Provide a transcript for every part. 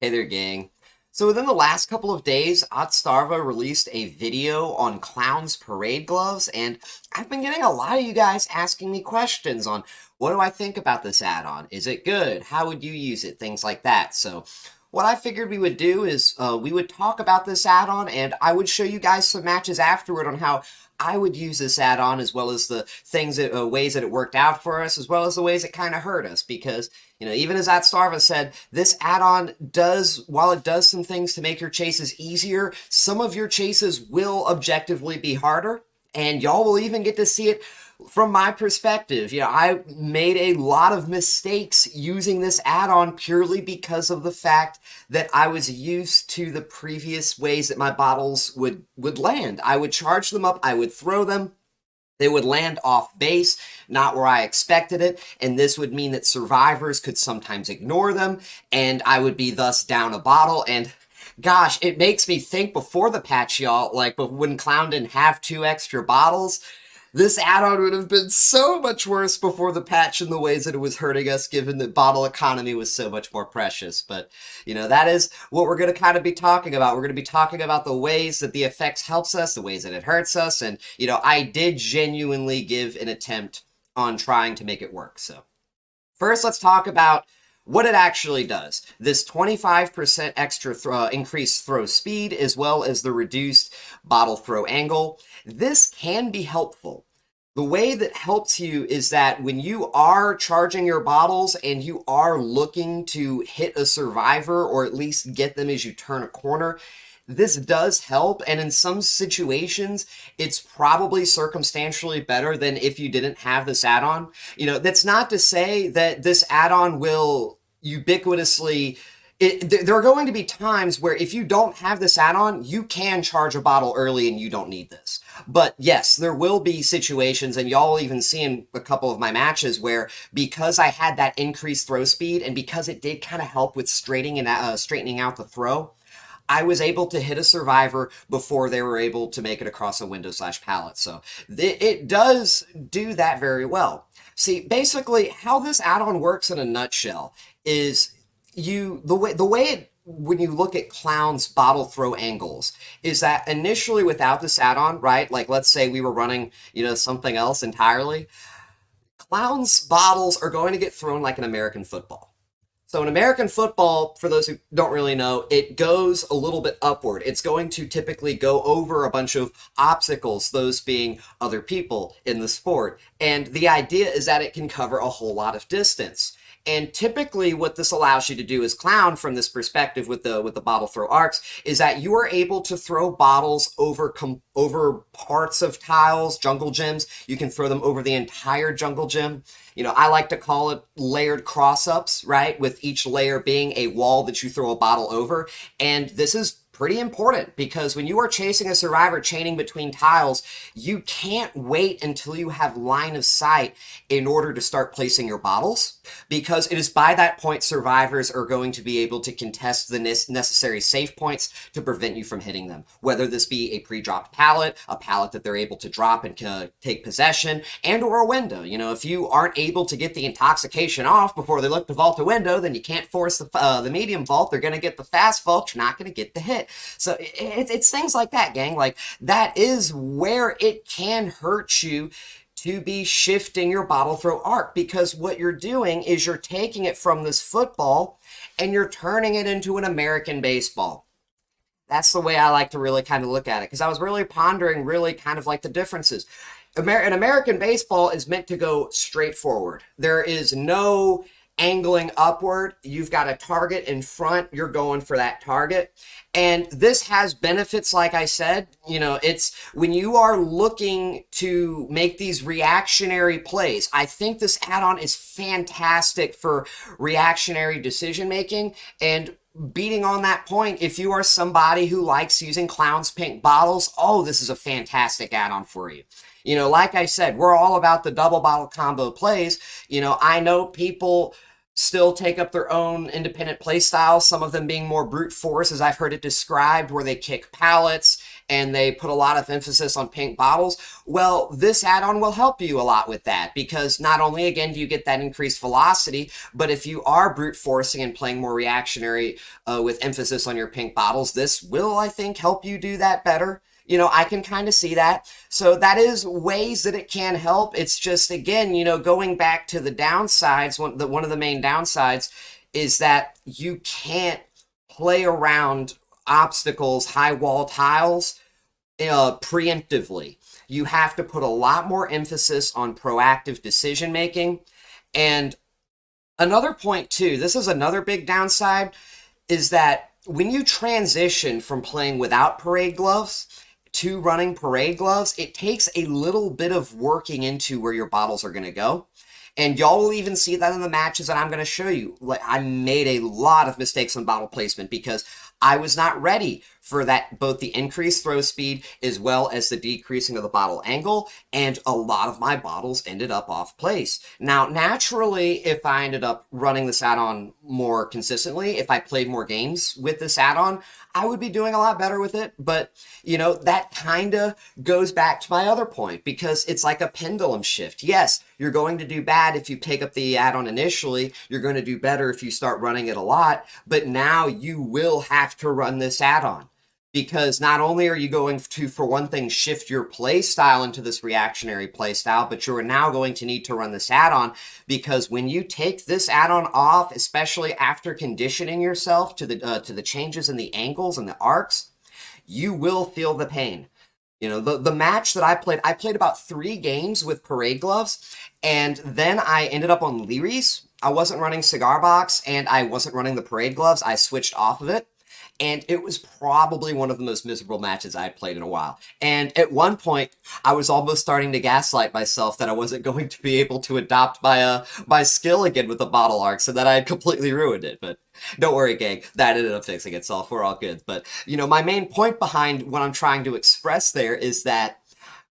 Hey there, gang. So within the last couple of days, Otstarva released a video on Clown's parade gloves, and I've been getting a lot of you guys asking me questions on what do I think about this add-on? Is it good? How would you use it? Things like that. So what I figured we would do is we would talk about this add-on, and I would show you guys some matches afterward on how I would use this add-on, as well as the things that ways that it worked out for us, as well as the ways it kind of hurt us. Because even as Atstarva said, this add-on does, while it does some things to make your chases easier, some of your chases will objectively be harder, and y'all will even get to see it from my perspective. I made a lot of mistakes using this add-on purely because of the fact that I was used to the previous ways that my bottles would land. I would charge them up, I would throw them, they would land off base, not where I expected it, and this would mean that survivors could sometimes ignore them, and I would be thus down a bottle. And gosh, it makes me think before the patch, y'all, like when Clown didn't have 2 extra bottles, this add-on would have been so much worse before the patch in the ways that it was hurting us, given that bottle economy was so much more precious. But, that is what we're going to kind of be talking about. We're going to be talking about the ways that the effects helps us, the ways that it hurts us, and, I did genuinely give an attempt on trying to make it work. So, first, let's talk about what it actually does. This 25% extra increased throw speed, as well as the reduced bottle throw angle. This can be helpful. The way that helps you is that when you are charging your bottles and you are looking to hit a survivor or at least get them as you turn a corner, this does help, and in some situations, it's probably circumstantially better than if you didn't have this add-on. That's not to say that this add-on will ubiquitously... there are going to be times where if you don't have this add-on, you can charge a bottle early and you don't need this. But yes, there will be situations, and y'all even see in a couple of my matches, where because I had that increased throw speed and because it did kind of help with straightening out the throw, I was able to hit a survivor before they were able to make it across a window/pallet. So it does do that very well. See, basically how this add-on works in a nutshell is the way it, when you look at Clown's bottle throw angles, is that initially without this add-on, right? Like let's say we were running, something else entirely. Clown's bottles are going to get thrown like an American football. So in American football, for those who don't really know, it goes a little bit upward. It's going to typically go over a bunch of obstacles, those being other people in the sport. And the idea is that it can cover a whole lot of distance. And typically what this allows you to do as Clown, from this perspective with the bottle throw arcs, is that you are able to throw bottles over parts of tiles, jungle gyms. You can throw them over the entire jungle gym. I like to call it layered cross-ups, right? With each layer being a wall that you throw a bottle over. And this is pretty important because when you are chasing a survivor chaining between tiles, you can't wait until you have line of sight in order to start placing your bottles, because it is by that point survivors are going to be able to contest the necessary safe points to prevent you from hitting them, whether this be a pre-dropped pallet, a pallet that they're able to drop and take possession, and or a window. If you aren't able to get the intoxication off before they look to vault a window, then you can't force the medium vault. They're going to get the fast vault. You're not going to get the hit. So it's things like that, gang. Like, that is where it can hurt you to be shifting your bottle throw arc, because what you're doing is you're taking it from this football and you're turning it into an American baseball. That's the way I like to really kind of look at it, because I was really pondering really kind of like the differences. An American baseball is meant to go straight forward. There is no angling upward. You've got a target in front. You're going for that target. And this has benefits, like I said. It's when you are looking to make these reactionary plays. I think this add-on is fantastic for reactionary decision making. And beating on that point, if you are somebody who likes using Clown's pink bottles, oh, this is a fantastic add-on for you. Like I said, we're all about the double bottle combo plays. I know people still take up their own independent play styles, some of them being more brute force, as I've heard it described, where they kick pallets and they put a lot of emphasis on pink bottles. Well, this add-on will help you a lot with that, because not only, again, do you get that increased velocity, but if you are brute forcing and playing more reactionary with emphasis on your pink bottles, this will, I think, help you do that better. You know, I can kind of see that. So that is ways that it can help. It's just, again, you know, going back to the downsides, one of the main downsides is that you can't play around obstacles, high wall tiles, preemptively. You have to put a lot more emphasis on proactive decision making. And another point too, this is another big downside, is that when you transition from playing without parade gloves to running parade gloves, it takes a little bit of working into where your bottles are going to go. And y'all will even see that in the matches that I'm going to show you. Like, I made a lot of mistakes on bottle placement because I was not ready for that, both the increased throw speed as well as the decreasing of the bottle angle, and a lot of my bottles ended up off place. Now, naturally, if I ended up running this add-on more consistently, if I played more games with this add-on, I would be doing a lot better with it. But, you know, that kind of goes back to my other point, because it's like a pendulum shift. Yes, you're going to do bad if you take up the add-on initially. You're going to do better if you start running it a lot. But now you will have to run this add-on, because not only are you going to, for one thing, shift your play style into this reactionary play style, but you're now going to need to run this add-on, because when you take this add-on off, especially after conditioning yourself to the changes in the angles and the arcs, you will feel the pain. You know, the match that I played about 3 games with parade gloves, and then I ended up on Leary's. I wasn't running Cigar Box, and I wasn't running the parade gloves. I switched off of it. And it was probably one of the most miserable matches I had played in a while. And at one point, I was almost starting to gaslight myself that I wasn't going to be able to adopt my skill again with the bottle arc, so that I had completely ruined it. But don't worry, gang, that ended up fixing itself. We're all good. But, you know, my main point behind what I'm trying to express there is that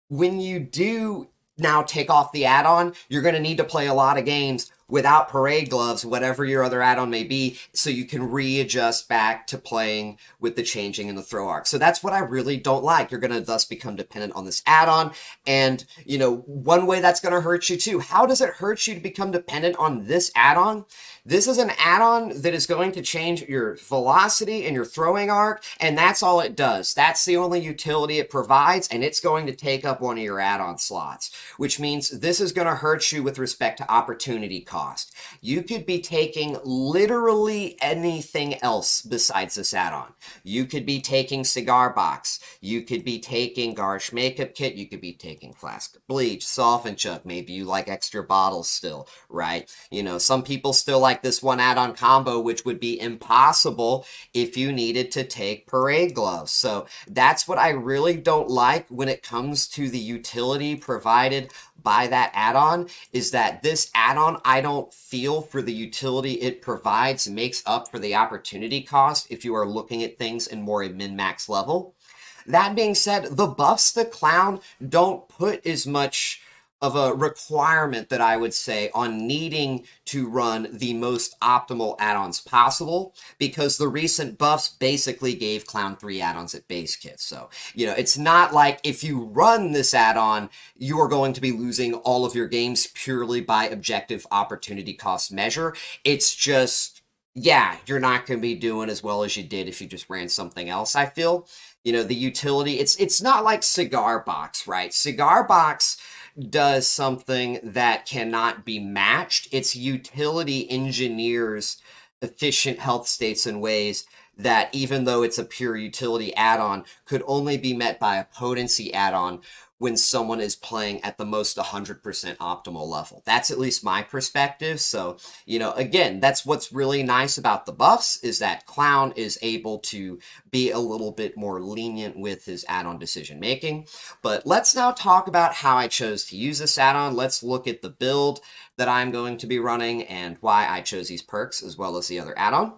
when you do now take off the add-on, you're going to need to play a lot of games without parade gloves, whatever your other add-on may be, so you can readjust back to playing with the changing in the throw arc. So that's what I really don't like. You're going to thus become dependent on this add-on. And, you know, one way that's going to hurt you too. How does it hurt you to become dependent on this add-on? This is an add-on that is going to change your velocity and your throwing arc, and that's all it does. That's the only utility it provides, and it's going to take up one of your add-on slots, which means this is going to hurt you with respect to opportunity cost. You could be taking literally anything else besides this add-on. You could be taking Cigar Box. You could be taking Garsh Makeup Kit. You could be taking Flask of Bleach, Soften Chuck. Maybe you like extra bottles still, right? You know, some people still like this one add-on combo, which would be impossible if you needed to take parade gloves. So that's what I really don't like when it comes to the utility provided by that add-on, is that this add-on, I don't feel, for the utility it provides, makes up for the opportunity cost if you are looking at things in more a min-max level. That being said, the buffs to Clown don't put as much of a requirement that I would say on needing to run the most optimal add-ons possible, because the recent buffs basically gave Clown 3 add-ons at base kit. So, you know, it's not like if you run this add-on, you are going to be losing all of your games purely by objective opportunity cost measure. It's just, yeah, you're not going to be doing as well as you did if you just ran something else, I feel. You know, the utility, it's not like Cigar Box, right? Cigar Box does something that cannot be matched. Its utility engineers efficient health states in ways that, even though it's a pure utility add-on, could only be met by a potency add-on when someone is playing at the most 100% optimal level. That's at least my perspective. So, you know, again, that's what's really nice about the buffs, is that Clown is able to be a little bit more lenient with his add-on decision making. But let's now talk about how I chose to use this add-on. Let's look at the build that I'm going to be running and why I chose these perks as well as the other add-on.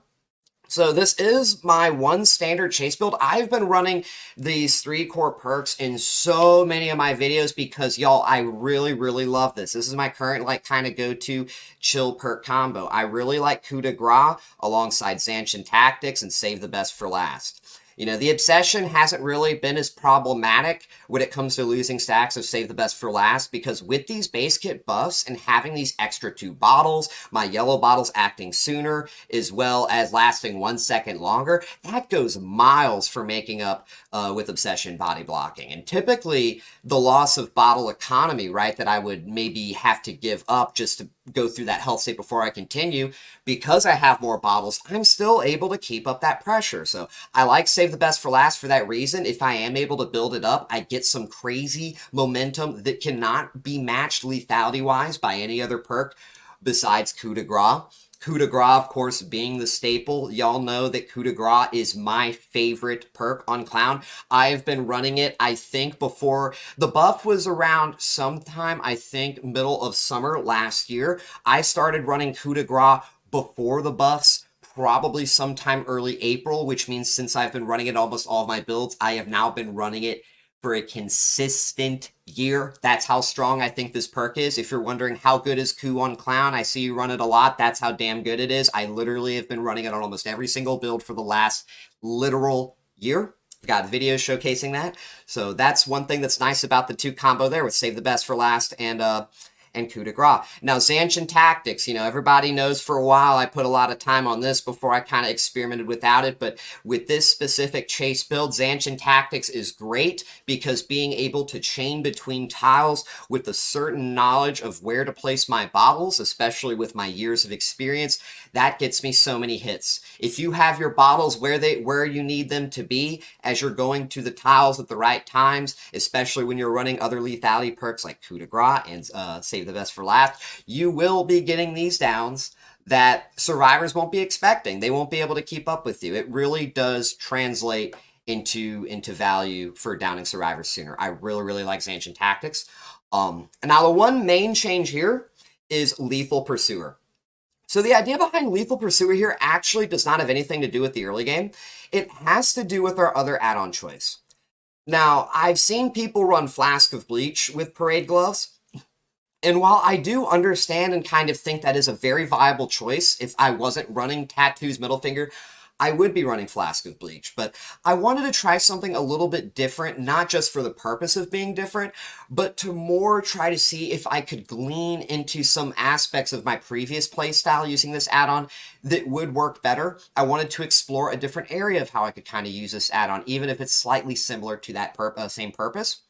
So this is my one standard chase build. I've been running these 3 core perks in so many of my videos because, y'all, I really, really love this. This is my current, like, kind of go-to chill perk combo. I really like Coup de Grace alongside Zanshin Tactics and save the best for last. You know, the obsession hasn't really been as problematic when it comes to losing stacks of save the best for last, because with these base kit buffs and having these extra 2 bottles, my yellow bottles acting sooner, as well as lasting 1 second longer, that goes miles for making up with obsession body blocking. And typically the loss of bottle economy, right, that I would maybe have to give up just to go through that health state before I continue, because I have more bottles, I'm still able to keep up that pressure. So I like save the best for last for that reason. If I am able to build it up, I get some crazy momentum that cannot be matched lethality wise by any other perk besides Coup de Grace. Coup de Grace, of course, being the staple. Y'all know that Coup de Grace is my favorite perk on Clown. I have been running it, I think, before the buff was around sometime, I think, middle of summer last year. I started running Coup de Grace before the buffs, probably sometime early April, which means since I've been running it almost all of my builds, I have now been running it for a consistent year. That's how strong I think this perk is. If you're wondering how good is Coup on Clown, I see you run it a lot. That's how damn good it is. I literally have been running it on almost every single build for the last literal year. I've got videos showcasing that. So that's one thing that's nice about the 2 combo there with Save the Best for Last and Coup de Grace. Now, Zanshin Tactics, you know, everybody knows for a while I put a lot of time on this before I kind of experimented without it, but with this specific chase build, Zanshin Tactics is great because being able to chain between tiles with a certain knowledge of where to place my bottles, especially with my years of experience, that gets me so many hits. If you have your bottles where you need them to be as you're going to the tiles at the right times, especially when you're running other lethality perks like Coup de Grace and Save the Best for Last, you will be getting these downs that survivors won't be expecting. They won't be able to keep up with you. It really does translate into value for downing survivors sooner. I really, really like Zanshin Tactics. And now the one main change here is Lethal Pursuer. So the idea behind Lethal Pursuer here actually does not have anything to do with the early game. It has to do with our other add-on choice. Now, I've seen people run Flask of Bleach with Parade Gloves, and while I do understand and kind of think that is a very viable choice, if I wasn't running Tattoo's Middle Finger, I would be running Flask of Bleach. But I wanted to try something a little bit different, not just for the purpose of being different, but to more try to see if I could glean into some aspects of my previous playstyle using this add-on that would work better. I wanted to explore a different area of how I could kind of use this add-on, even if it's slightly similar to that same purpose.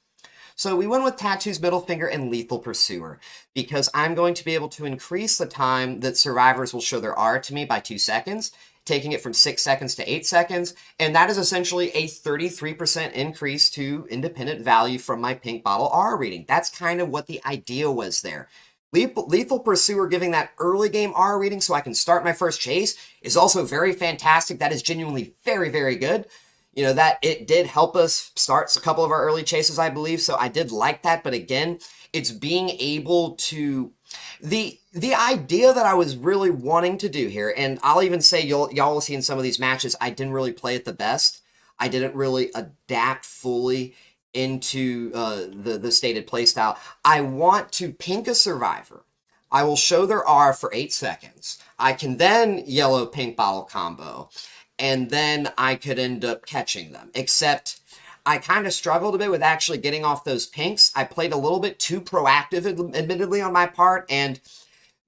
So we went with Tattoo's Middle Finger and Lethal Pursuer, because I'm going to be able to increase the time that survivors will show their R to me by 2 seconds, taking it from 6 seconds to 8 seconds, and that is essentially a 33% increase to independent value from my pink bottle R reading. That's kind of what the idea was there. Lethal Pursuer giving that early game R reading so I can start my first chase is also very fantastic. That is genuinely very, very good. You know, that it did help us start a couple of our early chases, I believe, so I did like that. But again, it's being able to... The idea that I was really wanting to do here, and I'll even say y'all will see in some of these matches, I didn't really play it the best. I didn't really adapt fully into the stated playstyle. I want to pink a survivor. I will show their R for 8 seconds. I can then yellow pink bottle combo, and then I could end up catching them. Except I kind of struggled a bit with actually getting off those pinks. I played a little bit too proactive, admittedly, on my part, and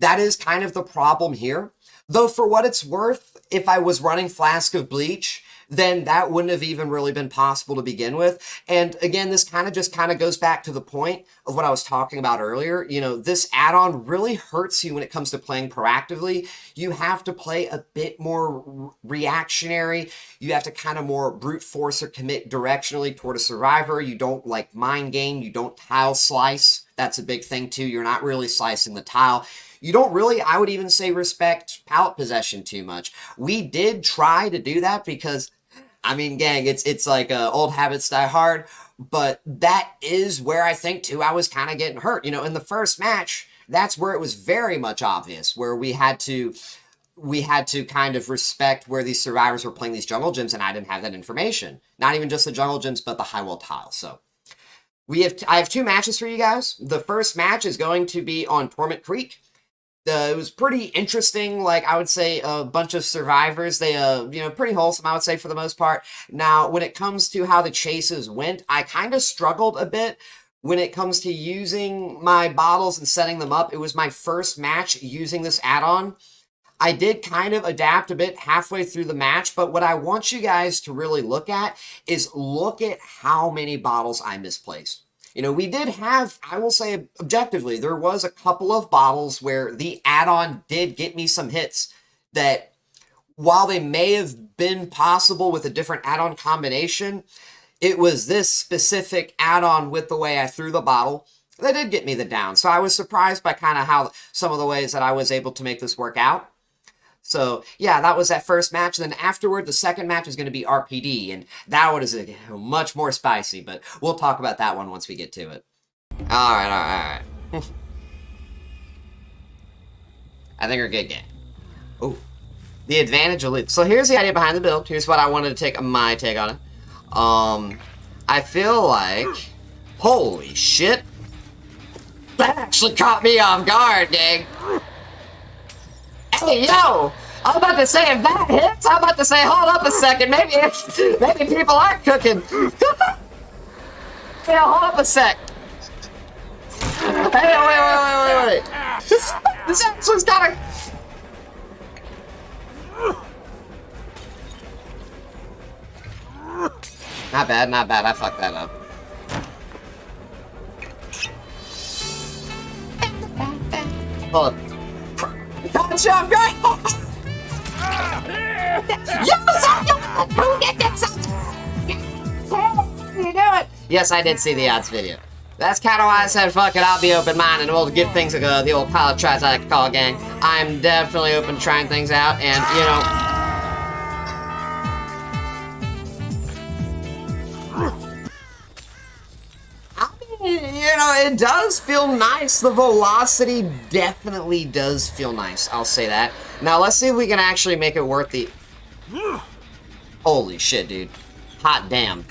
that is kind of the problem here. Though for what it's worth, if I was running Flask of Bleach, then that wouldn't have even really been possible to begin with. And again, this kind of goes back to the point of what I was talking about earlier. You know, this add-on really hurts you when it comes to playing proactively. You have to play a bit more reactionary. You have to kind of more brute force or commit directionally toward a survivor. You don't like mind game. You don't tile slice. That's a big thing too. You're not really slicing the tile. You don't really, I would even say, respect palette possession too much. We did try to do that because, I mean, gang, it's like old habits die hard, but that is where I think too I was kind of getting hurt. You know, in the first match, that's where it was very much obvious, where we had to kind of respect where these survivors were playing these jungle gyms, and I didn't have that information. Not even just the jungle gyms, but the high wall tile. So I have 2 matches for you guys. The first match is going to be on Torment Creek. It was pretty interesting. Like, I would say a bunch of survivors. They, pretty wholesome, I would say, for the most part. Now, when it comes to how the chases went, I kind of struggled a bit when it comes to using my bottles and setting them up. It was my first match using this add-on. I did kind of adapt a bit halfway through the match, but what I want you guys to really look at is look at how many bottles I misplaced. We did have, I will say objectively, there was a couple of bottles where the add-on did get me some hits that, while they may have been possible with a different add-on combination, it was this specific add-on with the way I threw the bottle that did get me the down. So I was surprised by kind of how some of the ways that I was able to make this work out. So, yeah, that was that first match. And then afterward, the second match is going to be RPD. And that one is much more spicy. But we'll talk about that one once we get to it. All right. I think we're good, gang. Oh, the advantage of lead. So here's the idea behind the build. Here's what I wanted to take my take on it. I feel like... Holy shit. That actually caught me off guard, gang. Hey, yo! I'm about to say, if that hits, I'm about to say, hold up a second, maybe people aren't cooking. Yeah, hold up a sec. Hey, wait. This actually's gotta... Not bad, I fucked that up. Hold up. Gotcha, I'm great! You do it! Yes, I did see the odds video. That's kind of why I said, fuck it, I'll be open-minded, and we'll give things a go, the old pilot tries I like to call, gang. I'm definitely open to trying things out, and, it does feel nice. The velocity definitely does feel nice. I'll say that. Now, let's see if we can actually make it worth the... Holy shit, dude. Hot damn.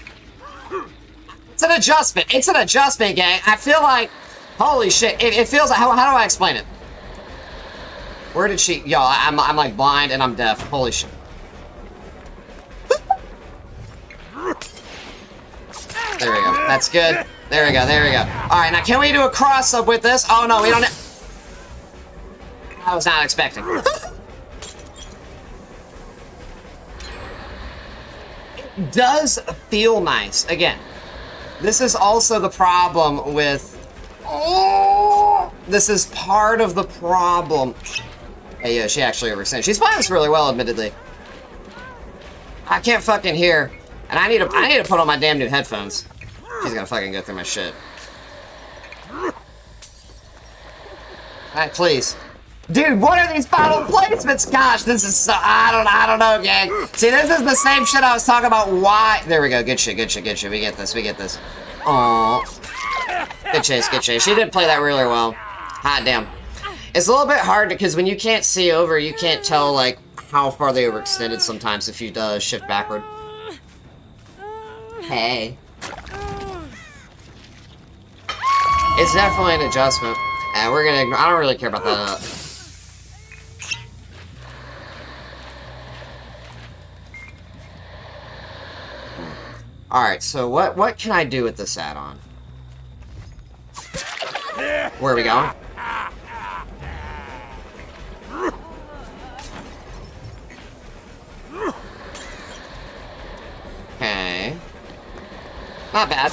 It's an adjustment. It's an adjustment, gang. I feel like... Holy shit. It feels like... How do I explain it? Where did she... Yo, I'm like blind and I'm deaf. Holy shit. There we go. That's good. There we go. Alright, now can we do a cross-up with this? Oh, no, we don't... I was not expecting. It does feel nice. Again, this is also the problem with... Oh! This is part of the problem. Hey, yo, she actually overextended. She's playing this really well, admittedly. I can't fucking hear. And I need to put on my damn new headphones. She's gonna fucking go through my shit. Alright, please. Dude, what are these bottle placements? Gosh, this is so... I don't know, gang. See, this is the same shit I was talking about. Why... There we go. Good shit. We get this. Aww. Good chase. She did play that really well. Hot damn. It's a little bit hard because when you can't see over, you can't tell, like, how far they overextended sometimes if you shift backward. Hey. It's definitely an adjustment, and we're gonna ignore... I don't really care about that. Alright, so what can I do with this add-on? Where are we going? Okay. Not bad.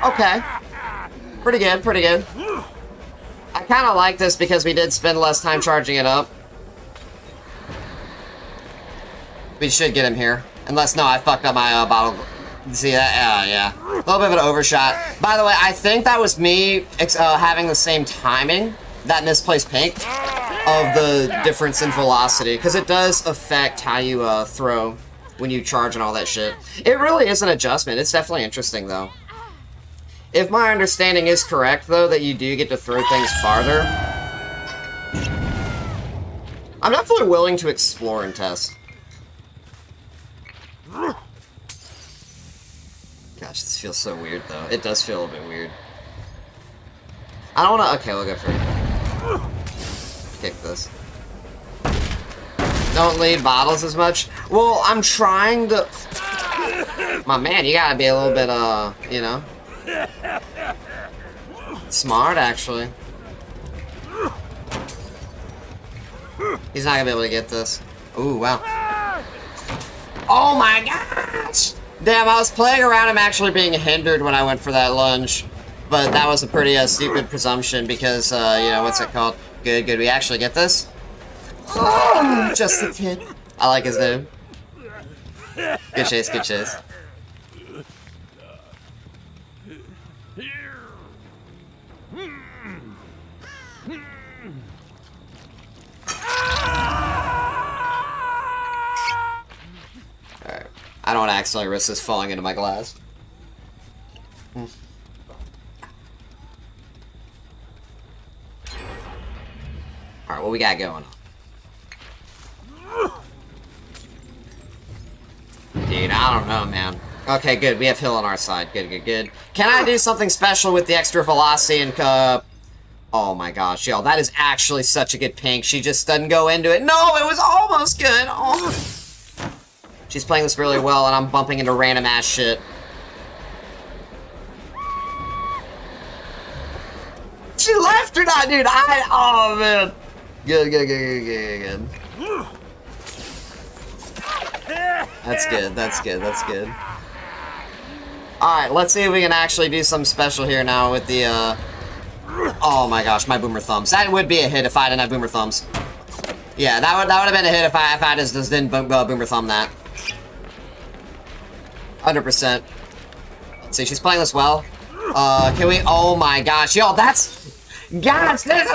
Okay. Pretty good. I kind of like this because we did spend less time charging it up. We should get him here. Unless, no, I fucked up my bottle. See that? Yeah. A little bit of an overshot. By the way, I think that was me having the same timing, that misplaced pink, of the difference in velocity. Because it does affect how you throw when you charge and all that shit. It really is an adjustment. It's definitely interesting, though. If my understanding is correct, though, that you do get to throw things farther, I'm definitely willing to explore and test. Gosh, this feels so weird, though. It does feel a bit weird. I don't want to... Okay, we'll go for it. kick this. Don't lead bottles as much. Well, I'm trying to... My man, you gotta be a little bit, you know... smart, actually. He's not gonna be able to get this. Ooh, wow. Oh my gosh! Damn, I was playing around him actually being hindered when I went for that lunge. But that was a pretty stupid presumption because, you know, what's it called? Good, good. We actually get this? Oh, just a kid. I like his name. Good chase, good chase. Alright. I don't want to accidentally risk this falling into my glass. Alright, what we got going on? Dude, I don't know, man. Okay, good. We have Hill on our side. Good, good, good. Can I do something special with the extra velocity and oh my gosh, yo, that is actually such a good pink. She just doesn't go into it. No, it was almost good. Oh. She's playing this really well, and I'm bumping into random ass shit. She left or not, dude? Oh man. Good, good, good, good, good, good. That's good, that's good, that's good. Alright, let's see if we can actually do something special here now with the, oh my gosh, my boomer thumbs. That would be a hit if I didn't have boomer thumbs. Yeah, that would have been a hit if I just didn't boomer thumb that. 100%. Let's see, she's playing this well. Can we, oh my gosh, yo, that's, gosh, this is,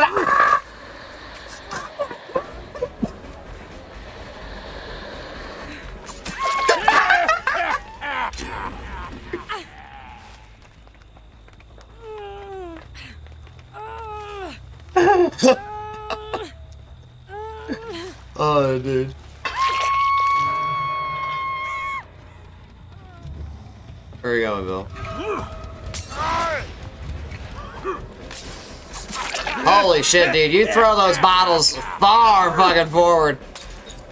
oh, dude. Where are you going, Bill? Holy shit, dude. You throw those bottles far fucking forward.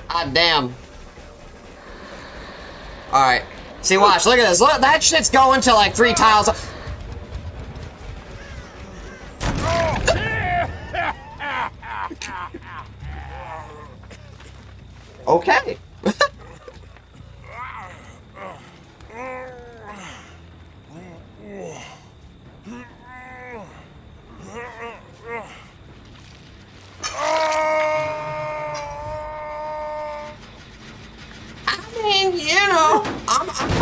God damn. Alright. See, watch. Look at this. Look, that shit's going to like 3 tiles. Okay.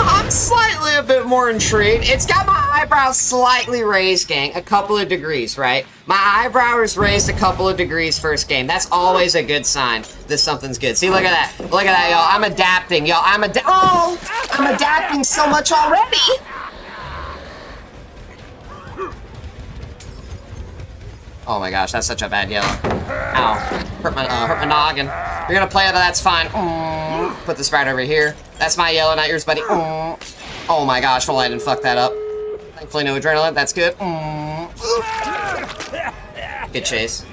I'm slightly a bit more intrigued. It's got my eyebrows slightly raised, gang. A couple of degrees, right? My eyebrow is raised a couple of degrees first game. That's always a good sign that something's good. See, look at that. Look at that, y'all. I'm adapting, y'all. I'm adapting so much already. Oh my gosh, that's such a bad yellow. Ow. Hurt my noggin. You're gonna play it, that's fine. Put this right over here. That's my yellow, not yours, buddy. Oh my gosh, well, I didn't fuck that up. Thankfully, no adrenaline. That's good. Good chase.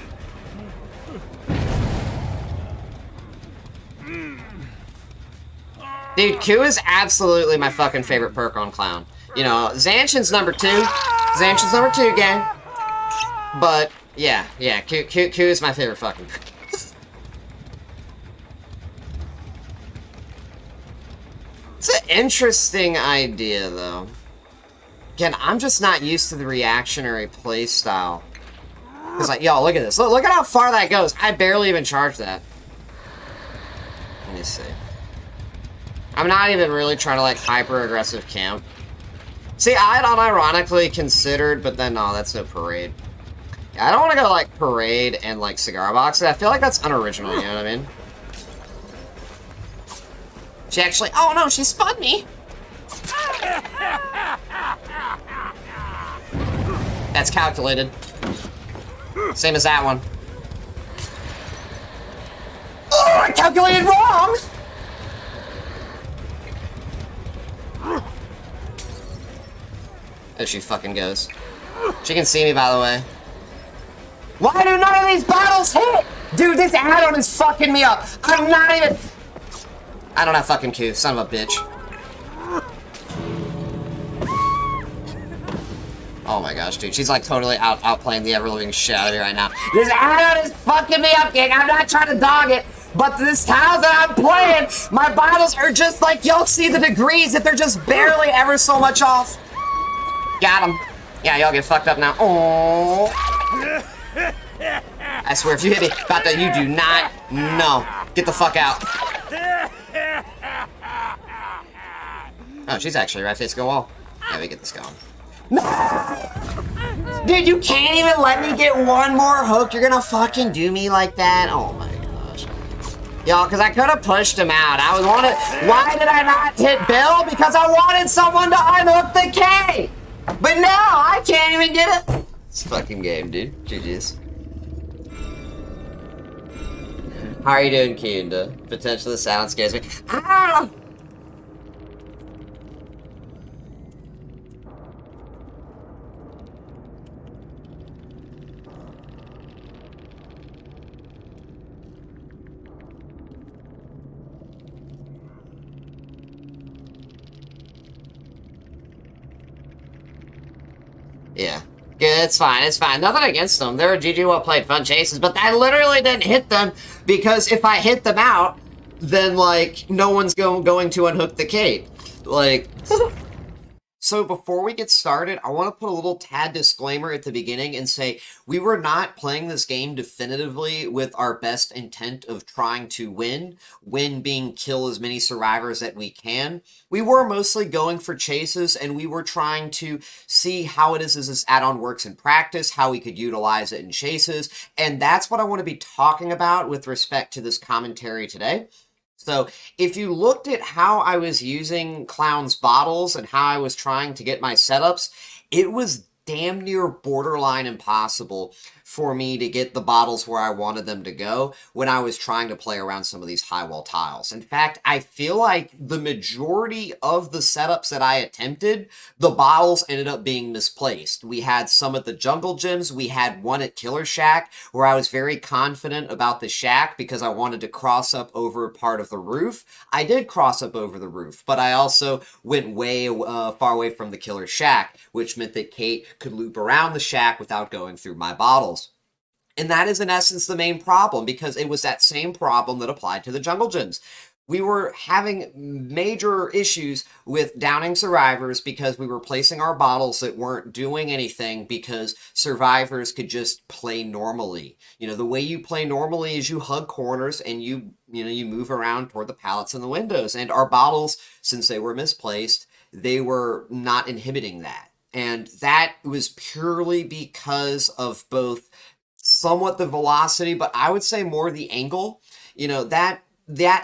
Dude, Coup is absolutely my fucking favorite perk on Clown. You know, Zanshin's number 2. Zanshin's number 2, gang. But, yeah, Coup is my favorite fucking perk. It's an interesting idea, though. Again, I'm just not used to the reactionary playstyle. Because, like, yo, look at this. Look at how far that goes. I barely even charged that. Let me see. I'm not even really trying to, like, hyper-aggressive camp. See, I had unironically considered, but then, no, that's no parade. Yeah, I don't want to go, like, parade and, like, cigar box. I feel like that's unoriginal, you know what I mean? She actually, oh no, she spun me. That's calculated. Same as that one. Oh, I calculated wrong! There she fucking goes. She can see me, by the way. Why do none of these bottles hit? Dude, this add-on is fucking me up. I'm not even... I don't have fucking Q, son of a bitch. Oh my gosh, dude. She's like totally outplaying the ever-living shit out of me right now. This add-on is fucking me up, gang. I'm not trying to dog it. But this tile that I'm playing, my bottles are just like, y'all see the degrees that they're just barely ever so much off. Got him. Yeah, y'all get fucked up now. Oh. I swear, if you hit me about that, you do not know. Get the fuck out. Oh, she's actually right face go wall. Yeah, we get this going. No! Dude, you can't even let me get one more hook. You're gonna fucking do me like that? Oh my gosh. Y'all, because I could have pushed him out. Why did I not hit Bill? Because I wanted someone to unhook the K! But now, I can't even get it. It's a fucking game, dude. GG's. How are you doing, Kunda? Potentially the sound scares me. Ah! Yeah. Yeah, it's fine, it's fine. Nothing against them. They were GG well played, fun chases, but I literally didn't hit them because if I hit them out, then, like, no one's going to unhook the cape. Like... So before we get started, I want to put a little tad disclaimer at the beginning and say we were not playing this game definitively with our best intent of trying to win being kill as many survivors as we can. We were mostly going for chases, and we were trying to see how it is as this add-on works in practice, how we could utilize it in chases, and that's what I want to be talking about with respect to this commentary today. So if you looked at how I was using Clown's bottles and how I was trying to get my setups, it was damn near borderline impossible for me to get the bottles where I wanted them to go when I was trying to play around some of these high wall tiles. In fact, I feel like the majority of the setups that I attempted, the bottles ended up being misplaced. We had some at the jungle gyms. We had one at Killer Shack where I was very confident about the shack because I wanted to cross up over part of the roof. I did cross up over the roof, but I also went way far away from the Killer Shack, which meant that Kate could loop around the shack without going through my bottles. And that is, in essence, the main problem, because it was that same problem that applied to the jungle gyms. We were having major issues with downing survivors because we were placing our bottles that weren't doing anything because survivors could just play normally. You know, the way you play normally is you hug corners and you move around toward the pallets and the windows. And our bottles, since they were misplaced, they were not inhibiting that. And that was purely because of both somewhat the velocity, but I would say more the angle. You know, that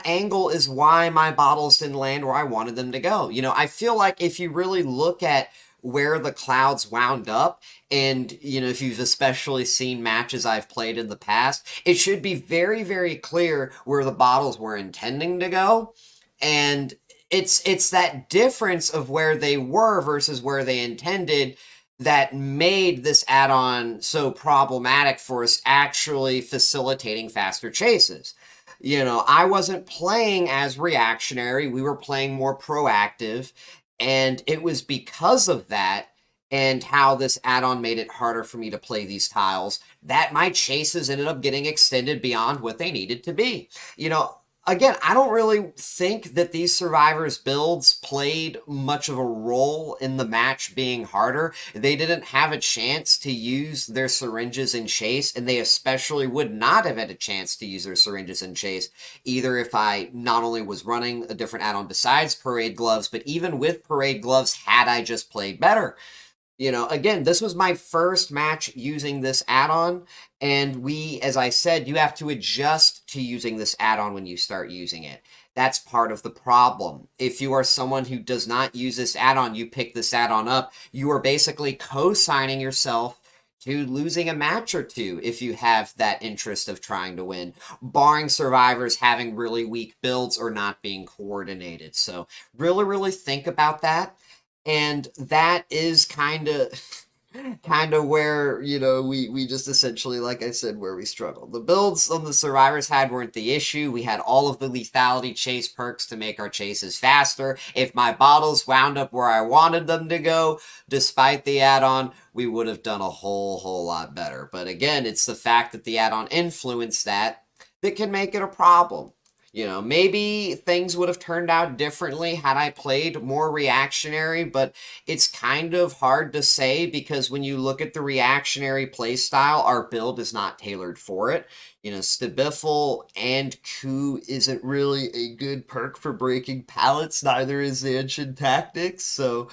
angle is why my bottles didn't land where I wanted them to go. You know, I feel like if you really look at where the clouds wound up, and, you know, if you've especially seen matches I've played in the past, it should be very, very clear where the bottles were intending to go. And it's that difference of where they were versus where they intended that made this add-on so problematic for us actually facilitating faster chases. You know, I wasn't playing as reactionary, we were playing more proactive, and it was because of that and how this add-on made it harder for me to play these tiles that my chases ended up getting extended beyond what they needed to be. You know, again, I don't really think that these survivors builds played much of a role in the match being harder. They didn't have a chance to use their syringes in chase, and they especially would not have had a chance to use their syringes in chase, either if I not only was running a different add-on besides Parade Gloves, but even with Parade Gloves, had I just played better. You know, again, this was my first match using this add-on, and as I said, you have to adjust to using this add-on when you start using it. That's part of the problem. If you are someone who does not use this add-on, you pick this add-on up, you are basically co-signing yourself to losing a match or two if you have that interest of trying to win, barring survivors having really weak builds or not being coordinated. So really, really think about that. And that is kind of kind of where, you know, we just essentially, like I said, where we struggled. The builds on the survivors had weren't the issue. We had all of the lethality chase perks to make our chases faster. If my bottles wound up where I wanted them to go, despite the add-on, we would have done a whole lot better. But again, it's the fact that the add-on influenced that can make it a problem. You know, maybe things would have turned out differently had I played more reactionary, but it's kind of hard to say because when you look at the reactionary playstyle, our build is not tailored for it. You know, Stabiffle and Coup isn't really a good perk for breaking pallets, neither is Zanshin Tactics, so...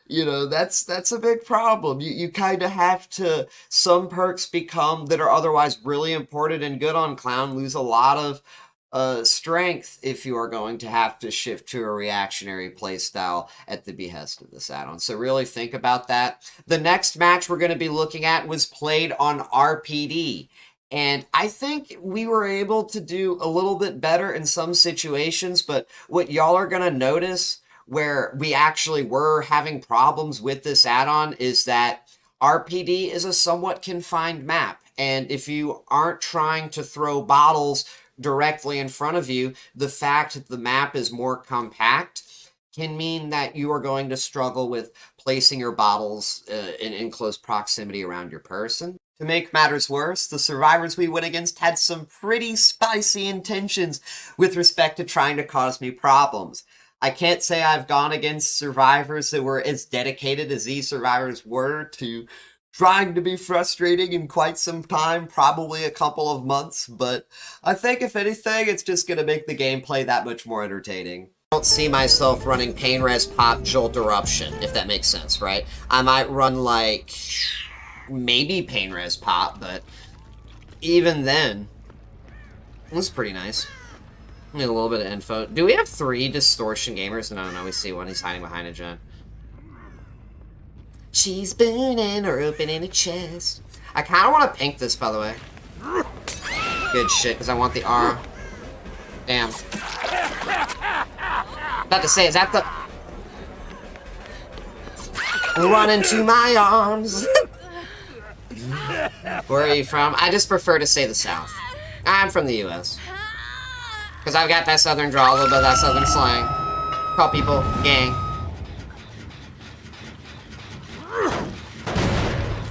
You know, that's a big problem. You kind of have to, some perks become, that are otherwise really important and good on Clown, lose a lot of strength if you are going to have to shift to a reactionary playstyle at the behest of this add-on. So really think about that. The next match we're going to be looking at was played on RPD. And I think we were able to do a little bit better in some situations, but what y'all are going to notice where we actually were having problems with this add-on is that RPD is a somewhat confined map. And if you aren't trying to throw bottles directly in front of you, the fact that the map is more compact can mean that you are going to struggle with placing your bottles in close proximity around your person. To make matters worse, the survivors we went against had some pretty spicy intentions with respect to trying to cause me problems. I can't say I've gone against survivors that were as dedicated as these survivors were to trying to be frustrating in quite some time, probably a couple of months, but I think if anything, it's just going to make the gameplay that much more entertaining. I don't see myself running Pain Res Pop Jolt Eruption, if that makes sense, right? I might run like maybe Pain Res Pop, but even then, it was pretty nice. Need a little bit of info. Do we have 3 distortion gamers? No, we see one. He's hiding behind a gen. She's burning or open in a chest. I kind of want to pink this, by the way. Good shit, because I want the R. Damn. About to say, is that the... Run into my arms. Where are you from? I just prefer to say the South. I'm from the U.S. Because I've got that southern draw, a little bit of that southern slang. Call people gang.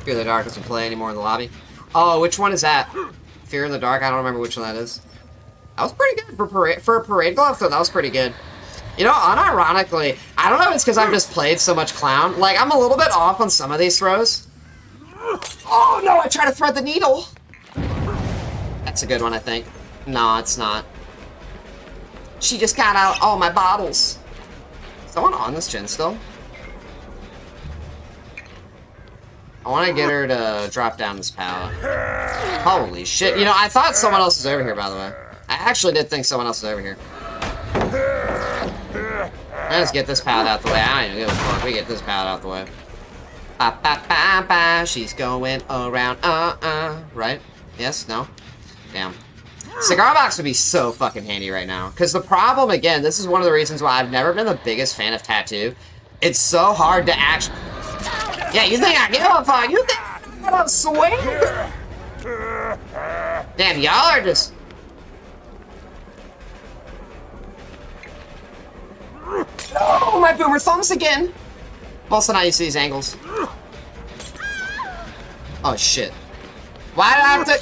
Fear the Dark doesn't play anymore in the lobby. Oh, which one is that? Fear in the Dark? I don't remember which one that is. That was pretty good for a parade glove, though. That was pretty good. You know, unironically, I don't know if it's because I've just played so much Clown. Like, I'm a little bit off on some of these throws. Oh, no, I tried to thread the needle. That's a good one, I think. No, it's not. She just got out all my bottles. Is someone on this gen still? I want to get her to drop down this pallet. Holy shit. You know, I thought someone else was over here, by the way. I actually did think someone else was over here. Let's get this pallet out the way. I don't even give a fuck. We get this pallet out the way. Ba ba ba ba. She's going around. Right? Yes? No? Damn. Cigar box would be so fucking handy right now. Because the problem, again, this is one of the reasons why I've never been the biggest fan of Tattoo. It's so hard to actually... Yeah, you think I give a fuck? You think I don't swing? Damn, y'all are just... Oh, my boomer thumbs again! Also not used to these angles. Oh, shit. Why did I have to...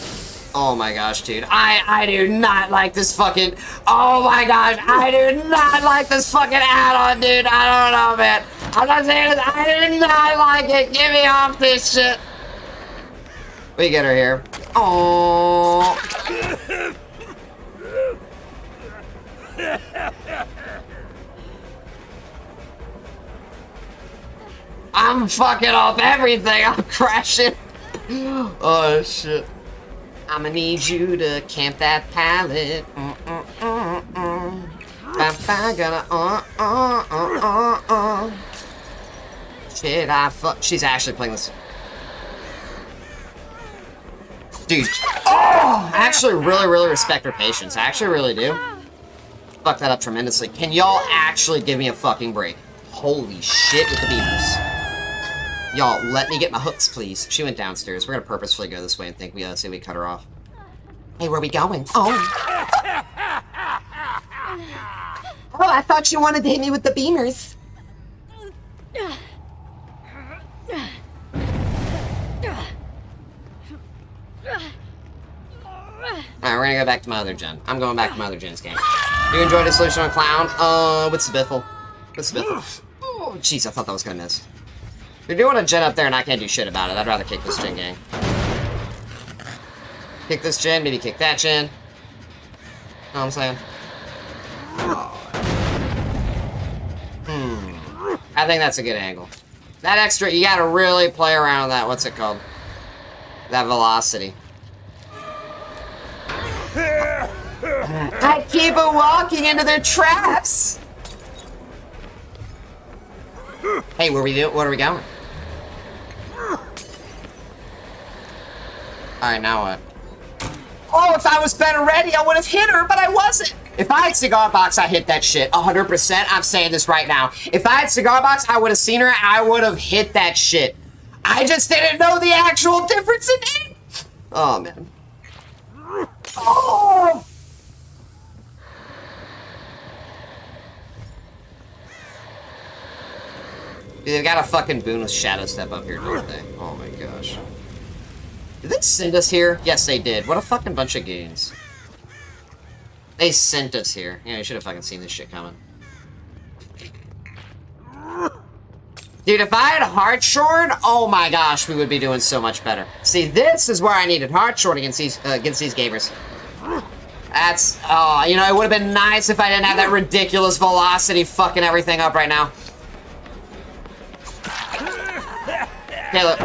Oh my gosh, dude. I do not like this fucking... Oh my gosh, I do not like this fucking add-on, dude. I don't know, man. I'm not saying this. I do not like it. Get me off this shit. We get her here. Oh. I'm fucking up everything. I'm crashing. Oh, shit. I'ma need you to camp that pallet. Shit, she's actually playing this. Dude. Oh! I actually really respect her patience. I actually really do. Fucked that up tremendously. Can y'all actually give me a fucking break? Holy shit with the beamers. Y'all, let me get my hooks, please. She went downstairs. We're gonna purposefully go this way and think we say we cut her off. Hey, where are we going? Oh. Oh, I thought you wanted to hit me with the beamers. Alright, we're gonna go back to my other gen. I'm going back to my other gen's game. You enjoyed the solution on Clown? What's the biffle? What's the biffle? Oh, jeez, I thought that was gonna miss. You're doing a gen up there and I can't do shit about it. I'd rather kick this gen gang. Kick this gen, maybe kick that gen. Know what I'm saying? I think that's a good angle. That extra, you gotta really play around with that, what's it called? That velocity. I keep walking into their traps! Hey, what are we going? Alright, now what? Oh, if I was better ready, I would have hit her, but I wasn't! If I had Cigar Box, I hit that shit. 100%, I'm saying this right now. If I had Cigar Box, I would have seen her, I would have hit that shit. I just didn't know the actual difference in aim! Oh, man. Oh! Dude, they've got a fucking boon with Shadow Step up here, don't they? Oh my gosh. Did they send us here? Yes, they did. What a fucking bunch of goons. They sent us here. Yeah, you should have fucking seen this shit coming. Dude, if I had Heartshorn, oh my gosh, we would be doing so much better. See, this is where I needed Heartshorn against these gamers. That's, oh, you know, it would have been nice if I didn't have that ridiculous velocity fucking everything up right now. Okay, look.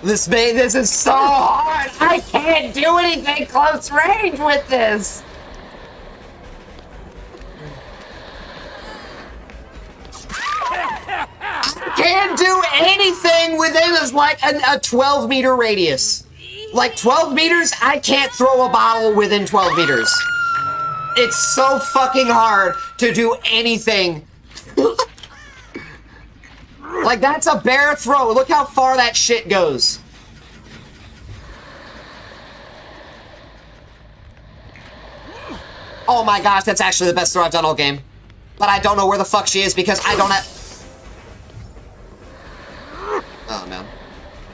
This is so hard! I can't do anything close range with this! I can't do anything within like a 12-meter radius. Like 12 meters, I can't throw a bottle within 12 meters. It's so fucking hard to do anything. Like, that's a bare throw. Look how far that shit goes. Oh my gosh, that's actually the best throw I've done all game. But I don't know where the fuck she is because I don't have... Oh, man.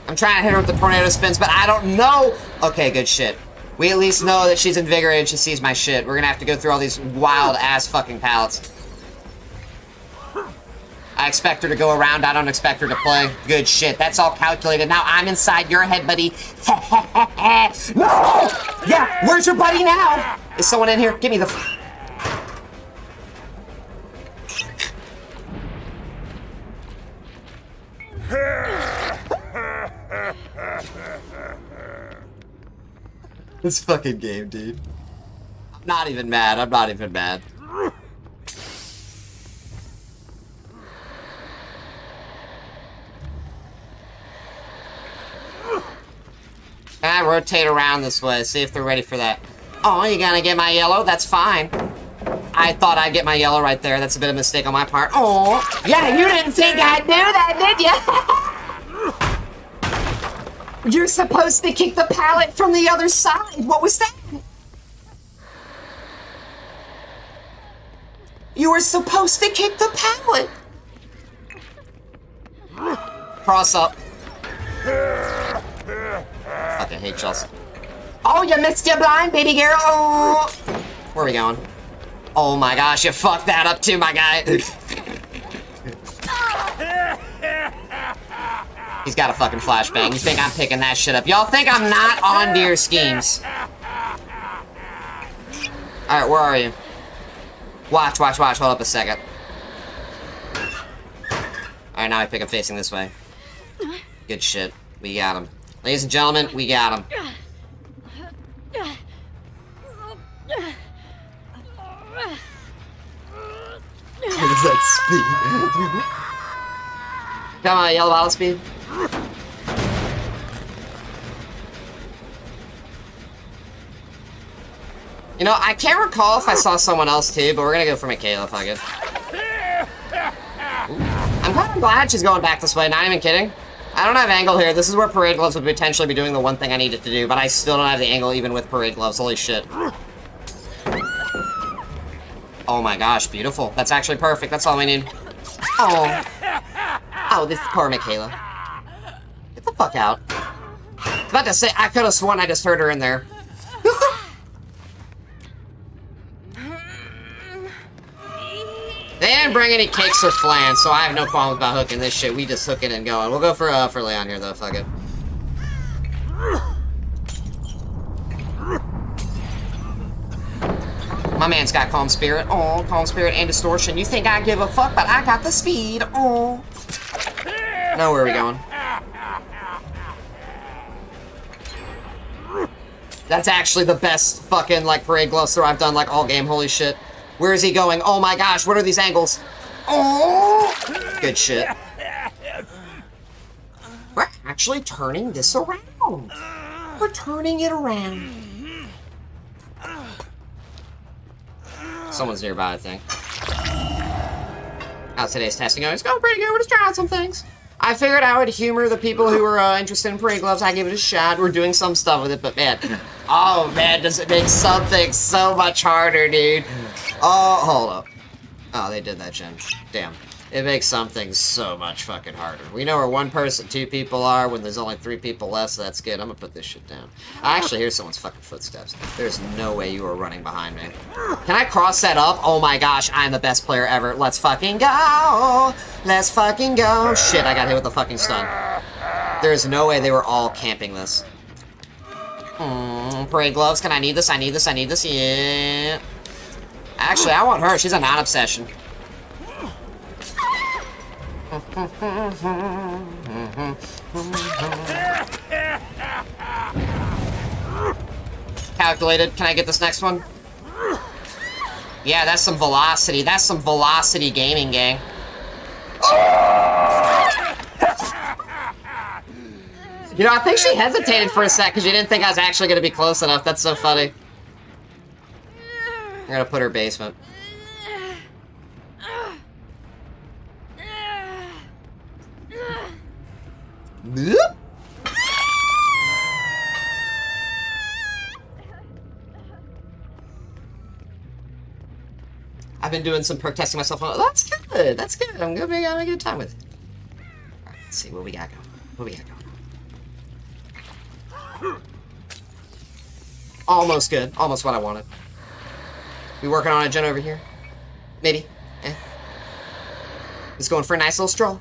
I'm trying to hit her with the tornado spins, but I don't know... Okay, good shit. We at least know that she's invigorated, she sees my shit. We're gonna have to go through all these wild-ass fucking pallets. I expect her to go around, I don't expect her to play. Good shit, that's all calculated. Now I'm inside your head, buddy. No! Yeah, where's your buddy now? Is someone in here? Give me the... This fucking game, dude. I'm not even mad, I'm not even mad. I rotate around this way, see if they're ready for that. Oh, you gonna get my yellow? That's fine. I thought I'd get my yellow right there. That's a bit of a mistake on my part. Oh, yeah, you didn't think I'd do that, did you? You're supposed to kick the pallet from the other side. What was that? You were supposed to kick the pallet. Cross up. Fucking hate Chelsea. Oh, you missed your blind, baby girl. Oh. Where are we going? Oh my gosh, you fucked that up too, my guy. He's got a fucking flashbang. You think I'm picking that shit up? Y'all think I'm not on to your schemes? Alright, where are you? Watch, watch, watch. Hold up a second. Alright, now I pick up facing this way. Good shit. We got him. Ladies and gentlemen, we got him. What is that speed? Come on, yellow bottle speed. You know, I can't recall if I saw someone else too, but we're gonna go for Michaela, fuck it. I'm kind of glad she's going back this way, not even kidding. I don't have angle here. This is where Parade Gloves would potentially be doing the one thing I needed to do, but I still don't have the angle even with Parade Gloves. Holy shit. Oh my gosh, beautiful. That's actually perfect. That's all we need. Oh. Oh, this is poor Michaela. Get the fuck out. I was about to say, I could have sworn I just heard her in there. They didn't bring any cakes or flan, so I have no problem about hooking this shit. We just hook it and going. We'll go for Leon here, though. Fuck it. My man's got Calm Spirit. Oh, Calm Spirit and Distortion. You think I give a fuck, but I got the speed. Oh. Now where are we going? That's actually the best fucking, like, Parade Gloves throw I've done, like, all game. Holy shit. Where is he going? Oh my gosh, what are these angles? Oh! Good shit. We're actually turning this around. We're turning it around. Someone's nearby, I think. How's today's testing going? It's going pretty good. We're just trying some things. I figured I would humor the people who were interested in Parade Gloves. I give it a shot. We're doing some stuff with it, but man, oh man, does it make something so much harder, dude. Oh, hold up. Oh, they did that, Jen. Damn. It makes something so much fucking harder. We know where one person, two people are when there's only three people left, so that's good. I'm gonna put this shit down. I actually hear someone's fucking footsteps. There's no way you are running behind me. Can I cross that up? Oh my gosh, I'm the best player ever. Let's fucking go! Let's fucking go! Shit, I got hit with a fucking stun. There's no way they were all camping this. Parade Gloves, can I need this? I need this, I need this, yeah. Actually, I want her. She's a non-obsession. Calculated. Can I get this next one? Yeah, that's some velocity. That's some velocity gaming, gang. You know, I think she hesitated for a sec because she didn't think I was actually going to be close enough. That's so funny. I'm gonna put her basement. Boop. I've been doing some perk testing myself. That's good. That's good. I'm gonna be having a good time with it. All right, let's see what we got going. What we got going. Almost good. Almost what I wanted. We working on a gen over here? Maybe. Eh. Just going for a nice little stroll.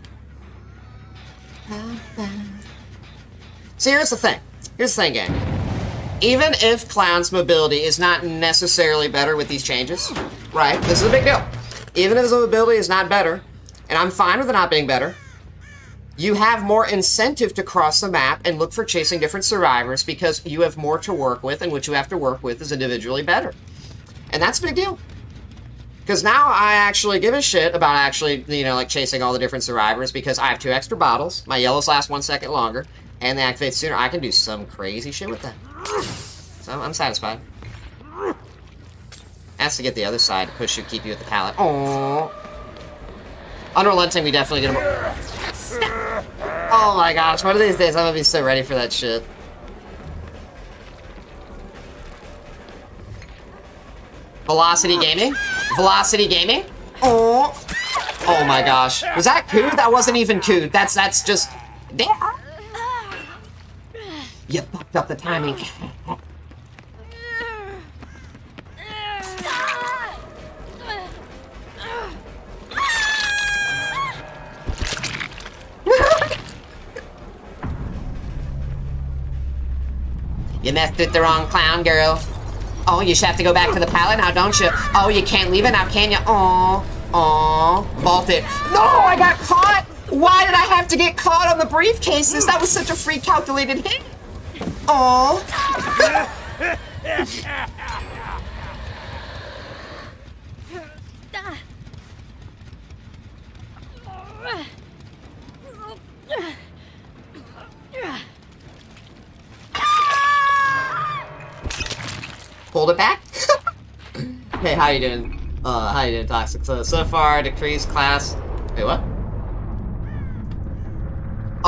So here's the thing. Here's the thing, gang. Even if Clown's mobility is not necessarily better with these changes, right? This is a big deal. Even if his mobility is not better, and I'm fine with it not being better, you have more incentive to cross the map and look for chasing different survivors because you have more to work with, and what you have to work with is individually better. And that's a big deal. Because now I actually give a shit about actually, you know, like chasing all the different survivors because I have 2 extra bottles, my yellows last 1 second longer, and they activate sooner. I can do some crazy shit with that. So I'm satisfied. Has to get the other side to push you, keep you at the pallet. Oh. Unrelenting, we definitely get him. Oh my gosh, one of these days I'm gonna be so ready for that shit. Velocity gaming? Velocity gaming? Oh. Oh my gosh. Was that Coup? That wasn't even Coup. That's just... Damn. You fucked up the timing. You messed with the wrong clown, girl. Oh, you should have to go back to the pallet now, don't you? Oh, you can't leave it now, can you? Aw, aw, vault it. No, I got caught! Why did I have to get caught on the briefcases? That was such a free calculated hit. Aw. Hold it back. Hey, how you doing? How you doing, Toxic? So far, decrease class. Wait, what?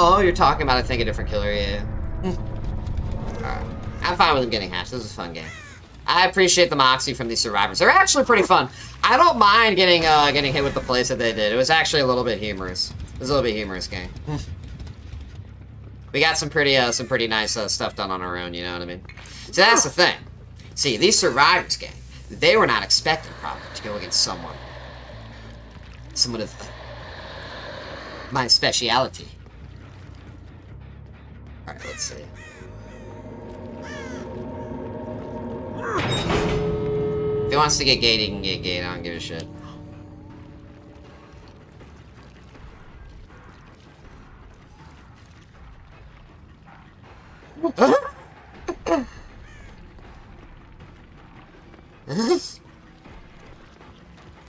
Oh, you're talking about, I think, a different killer, yeah. Alright. I'm fine with him getting hatched. This is a fun game. I appreciate the moxie from these survivors. They're actually pretty fun. I don't mind getting hit with the plays that they did. It was actually a little bit humorous. It was a little bit humorous game. We got some pretty nice stuff done on our own, you know what I mean? So that's the thing. See, these survivors game, they were not expecting probably to go against someone of my speciality. Alright, let's see. If he wants to get gate, he can get gate. I don't give a shit.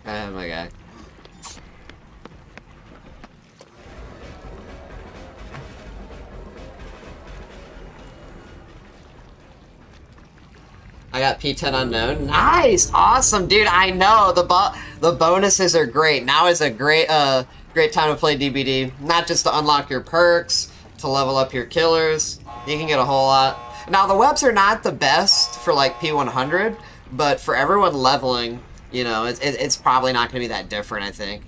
Oh my god. I got P10 unknown. Nice! Awesome, dude. I know the bonuses are great. Now is a great great time to play DBD. Not just to unlock your perks, to level up your killers. You can get a whole lot. Now the webs are not the best for like P100, but for everyone leveling, you know, it's probably not going to be that different, I think.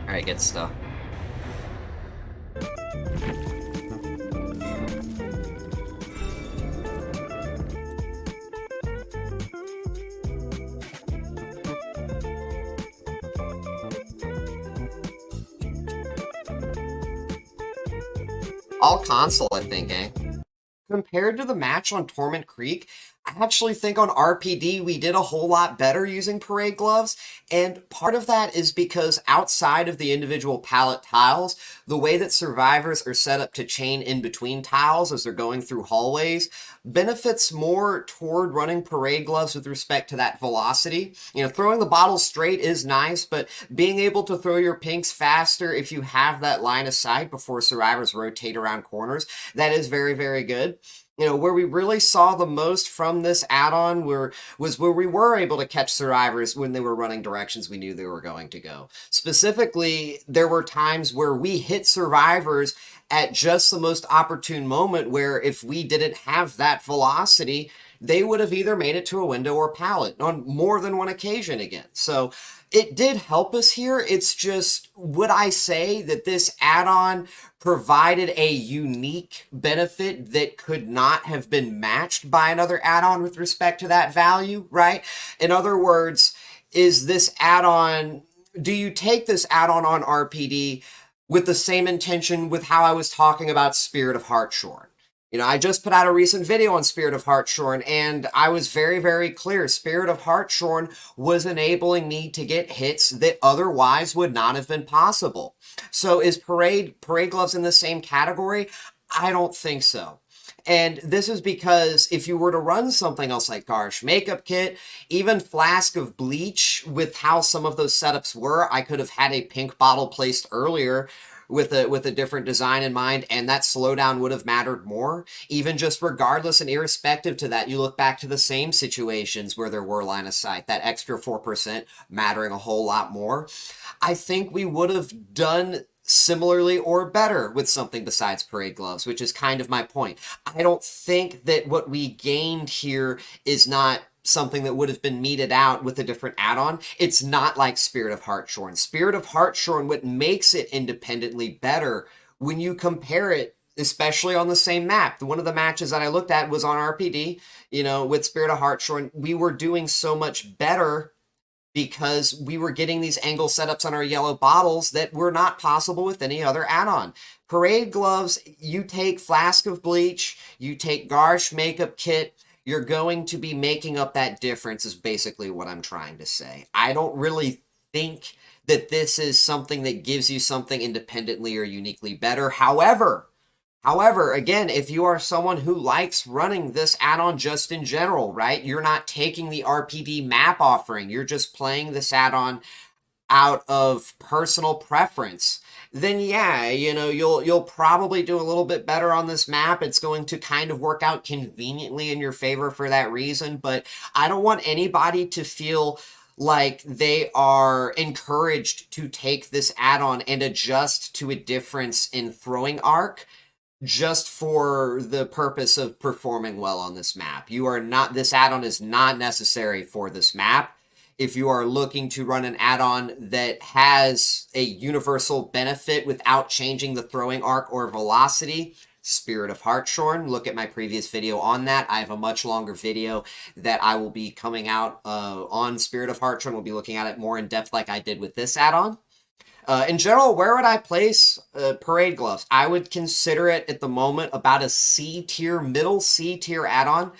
Alright, good stuff. All console, I think, eh? Compared to the match on Torment Creek, I actually think on RPD we did a whole lot better using Parade Gloves, and part of that is because outside of the individual pallet tiles, the way that survivors are set up to chain in between tiles as they're going through hallways benefits more toward running Parade Gloves with respect to that velocity. You know, throwing the bottle straight is nice, but being able to throw your pinks faster if you have that line of sight before survivors rotate around corners, that is very, very good. You know, where we really saw the most from this add-on was where we were able to catch survivors when they were running directions we knew they were going to go. Specifically, there were times where we hit survivors at just the most opportune moment where if we didn't have that velocity, they would have either made it to a window or pallet on more than one occasion again. So it did help us here. It's just, would I say that this add-on provided a unique benefit that could not have been matched by another add-on with respect to that value, right? In other words, is this add-on, do you take this add-on on RPD with the same intention with how I was talking about Spirit of Hartshorn? You know, I just put out a recent video on Spirit of Hartshorn, and I was very, very clear. Spirit of Hartshorn was enabling me to get hits that otherwise would not have been possible. So is Parade Gloves in the same category? I don't think so. And this is because if you were to run something else like Garsh Makeup Kit, even Flask of Bleach, with how some of those setups were, I could have had a pink bottle placed earlier with a different design in mind, and that slowdown would have mattered more. Even just regardless and irrespective to that, you look back to the same situations where there were line of sight, that extra 4% mattering a whole lot more. I think we would have done similarly or better with something besides Parade Gloves, which is kind of my point. I don't think that what we gained here is not something that would have been meted out with a different add-on. It's not like Spirit of Hartshorn. Spirit of Hartshorn, what makes it independently better when you compare it, especially on the same map. One of the matches that I looked at was on RPD, you know, with Spirit of Hartshorn. We were doing so much better because we were getting these angle setups on our yellow bottles that were not possible with any other add-on. Parade Gloves, you take Flask of Bleach, you take Garsh Makeup Kit, you're going to be making up that difference is basically what I'm trying to say. I don't really think that this is something that gives you something independently or uniquely better. However, again, if you are someone who likes running this add-on just in general, right? You're not taking the RPD map offering. You're just playing this add-on out of personal preference, then yeah, you'll probably do a little bit better on this map. It's going to kind of work out conveniently in your favor for that reason, but I don't want anybody to feel like they are encouraged to take this add-on and adjust to a difference in throwing arc just for the purpose of performing well on this map. This add-on is not necessary for this map. If you are looking to run an add-on that has a universal benefit without changing the throwing arc or velocity, Spirit of Hartshorn, look at my previous video on that. I have a much longer video that I will be coming out on Spirit of Hartshorn. We'll be looking at it more in depth like I did with this add-on. In general, where would I place Parade Gloves? I would consider it at the moment about a C tier, middle C tier add-on.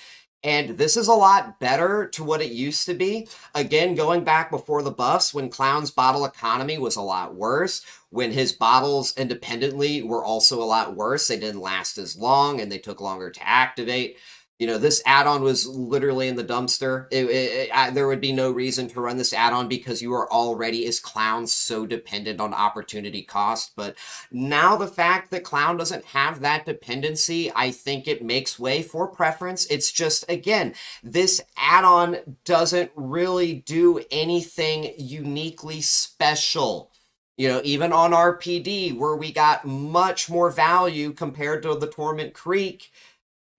And this is a lot better to what it used to be. Again, going back before the buffs, when Clown's bottle economy was a lot worse, when his bottles independently were also a lot worse, they didn't last as long and they took longer to activate. This add-on was literally in the dumpster. There would be no reason to run this add-on because you are already, as Clown, so dependent on opportunity cost. But now the fact that Clown doesn't have that dependency, I think it makes way for preference. It's just, again, this add-on doesn't really do anything uniquely special. Even on RPD, where we got much more value compared to the Torment Creek,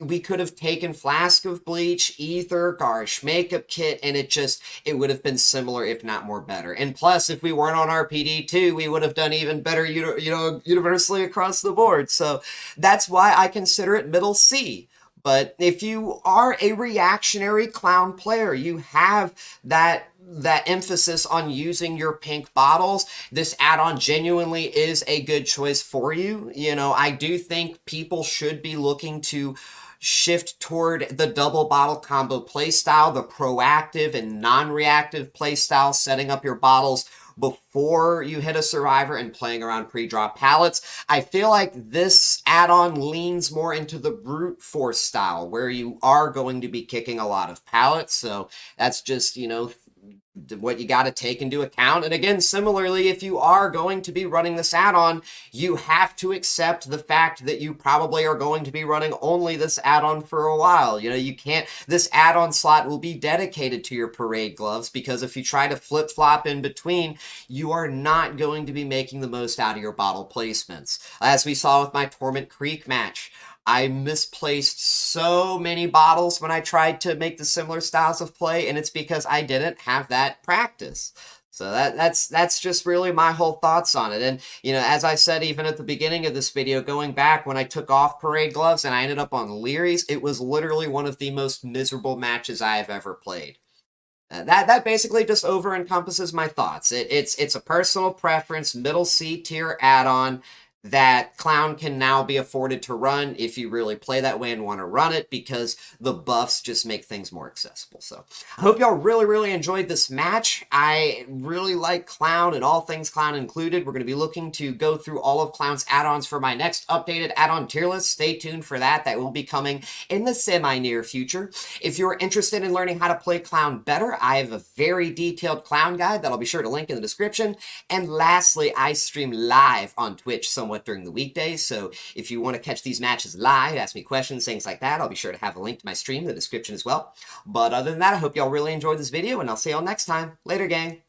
we could have taken Flask of Bleach, Ether, Garsh Makeup Kit, and it would have been similar, if not more better. And plus, if we weren't on RPD too, we would have done even better, universally across the board. So that's why I consider it middle C. But if you are a reactionary Clown player, you have that emphasis on using your pink bottles, this add-on genuinely is a good choice for you. I do think people should be looking to shift toward the double bottle combo playstyle, the proactive and non-reactive playstyle, setting up your bottles before you hit a survivor and playing around pre-drop pallets. I feel like this add-on leans more into the brute force style, where you are going to be kicking a lot of pallets, so that's just, what you got to take into account. And again, similarly, if you are going to be running this add-on, you have to accept the fact that you probably are going to be running only this add-on for a while. This add-on slot will be dedicated to your Parade Gloves, because if you try to flip-flop in between, you are not going to be making the most out of your bottle placements. As we saw with my Torment Creek match, I misplaced so many bottles when I tried to make the similar styles of play, and it's because I didn't have that practice. So that's just really my whole thoughts on it. And, as I said, even at the beginning of this video, going back when I took off Parade Gloves and I ended up on Leary's, it was literally one of the most miserable matches I have ever played. That basically just over encompasses my thoughts. It's a personal preference, middle C tier add-on that Clown can now be afforded to run if you really play that way and want to run it, because the buffs just make things more accessible. So I hope y'all really, really enjoyed this match. I really like Clown and all things Clown included. We're going to be looking to go through all of Clown's add-ons for my next updated add-on tier list. Stay tuned for that. That will be coming in the semi-near future. If you're interested in learning how to play Clown better, I have a very detailed Clown guide that I'll be sure to link in the description. And lastly, I stream live on Twitch somewhat during the weekdays, so if you want to catch these matches live, ask me questions, things like that, I'll be sure to have a link to my stream in the description as well. But other than that, I hope y'all really enjoyed this video, and I'll see y'all next time. Later, gang.